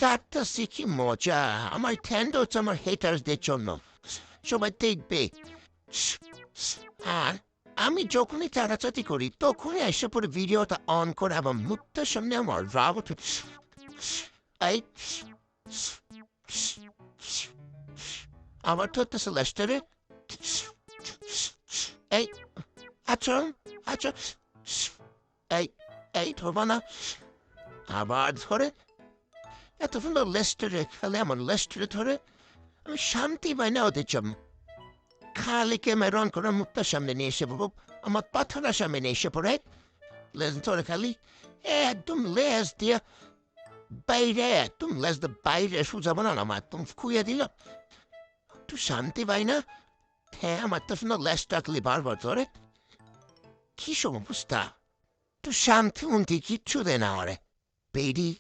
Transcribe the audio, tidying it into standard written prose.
যাচ্ছি কি মজা! আমার ঠ্যান্ড হচ্ছে আমার হেটার্সদের জন্য। সবাই দেখবে। আর আমি যখনই চাটাচাটি করি তখনই এসে পরে ভিডিওটা অন করে আমার মুখটার সামনে আমার রাগ ওঠে। এই আমার তো হচ্ছে লেস্টারে এই আচ্ছা আচ্ছা এই এই ধরবা না আবার ধরে এত সুন্দর লেস্টারে খেলে আমার লেস্টারে ধরে আমি শান্তি পাই না ওদের জন্য খালি ক্যামেরন করে মুখটার সামনে নিয়ে এসে পড়ব আমার পাথরের সামনে নিয়ে এসে পড়ে লেজ ধরে খালি একদম লেজ দিয়ে বাইরে একদম লেজ দিয়ে বাইরে সোজা বানানো আমার একদম খুঁয়ে দিল একটু শান্তি পাই না হ্যাঁ আমার তো সুন্দর লেজ টাকলি বারবার ধরে কি সমস্যা একটু শান্তি উন্তি কিচ্ছু দেয় না ওরে বেডি